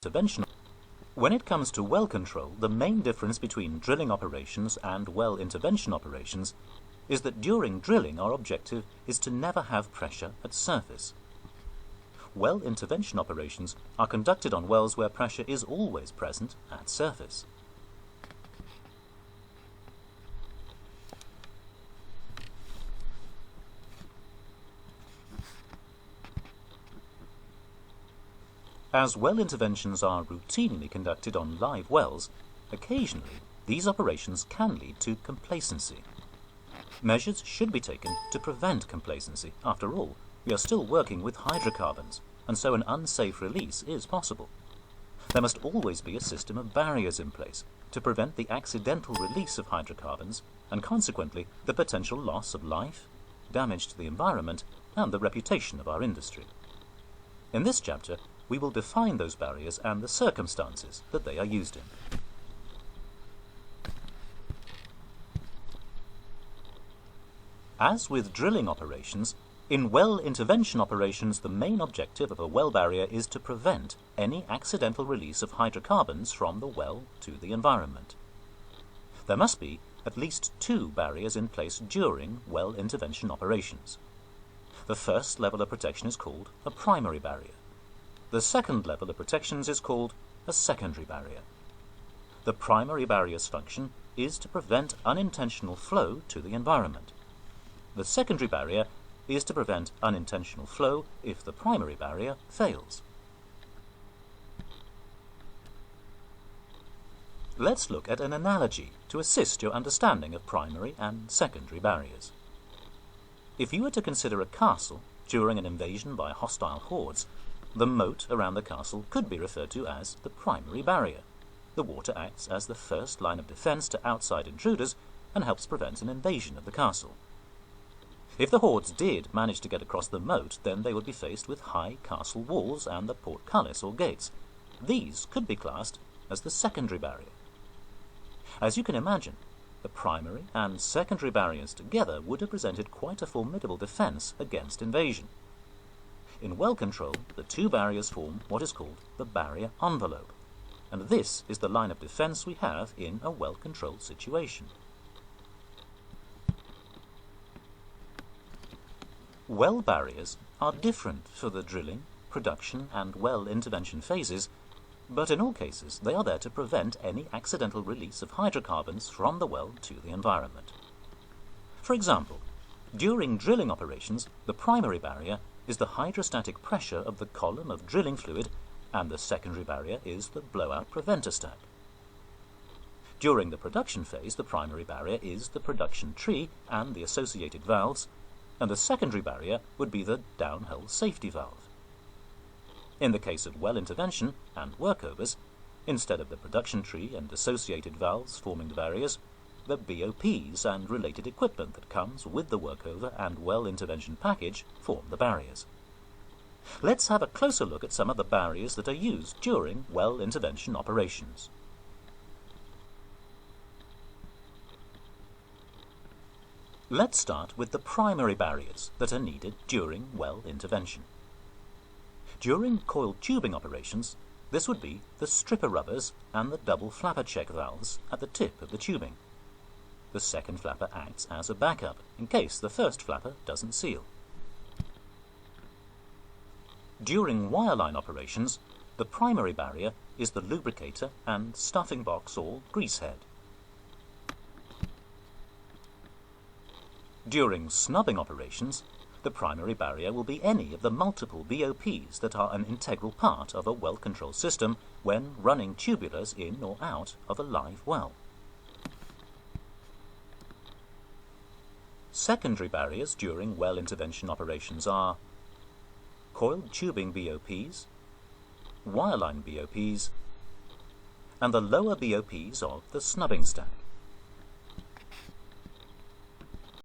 intervention. When it comes to well control, the main difference between drilling operations and well intervention operations is that during drilling our objective is to never have pressure at surface. Well intervention operations are conducted on wells where pressure is always present at surface. As well interventions are routinely conducted on live wells, occasionally these operations can lead to complacency. Measures should be taken to prevent complacency. After all, we are still working with hydrocarbons, and so an unsafe release is possible. There must always be a system of barriers in place to prevent the accidental release of hydrocarbons and consequently the potential loss of life, damage to the environment, and the reputation of our industry. In this chapter, we will define those barriers and the circumstances that they are used in. As with drilling operations, in well intervention operations the main objective of a well barrier is to prevent any accidental release of hydrocarbons from the well to the environment. There must be at least two barriers in place during well intervention operations. The first level of protection is called a primary barrier. The second level of protections is called a secondary barrier. The primary barrier's function is to prevent unintentional flow to the environment. The secondary barrier is to prevent unintentional flow if the primary barrier fails. Let's look at an analogy to assist your understanding of primary and secondary barriers. If you were to consider a castle during an invasion by hostile hordes, the moat around the castle could be referred to as the primary barrier. The water acts as the first line of defense to outside intruders and helps prevent an invasion of the castle. If the hordes did manage to get across the moat, then they would be faced with high castle walls and the portcullis or gates. These could be classed as the secondary barrier. As you can imagine, the primary and secondary barriers together would have presented quite a formidable defense against invasion. In well control, the two barriers form what is called the barrier envelope, and this is the line of defense we have in a well-controlled situation. Well barriers are different for the drilling, production, and well intervention phases, but in all cases they are there to prevent any accidental release of hydrocarbons from the well to the environment. For example, during drilling operations, the primary barrier is the hydrostatic pressure of the column of drilling fluid, and the secondary barrier is the blowout preventer stack. During the production phase, the primary barrier is the production tree and the associated valves, and the secondary barrier would be the downhole safety valve. In the case of well intervention and workovers, instead of the production tree and associated valves forming the barriers, the BOPs and related equipment that comes with the workover and well intervention package form the barriers. Let's have a closer look at some of the barriers that are used during well intervention operations. Let's start with the primary barriers that are needed during well intervention. During coiled tubing operations, this would be the stripper rubbers and the double flapper check valves at the tip of the tubing. The second flapper acts as a backup in case the first flapper doesn't seal. During wireline operations, the primary barrier is the lubricator and stuffing box or grease head. During snubbing operations, the primary barrier will be any of the multiple BOPs that are an integral part of a well-controlled system when running tubulars in or out of a live well. Secondary barriers during well intervention operations are coiled tubing BOPs, wireline BOPs, and the lower BOPs of the snubbing stack.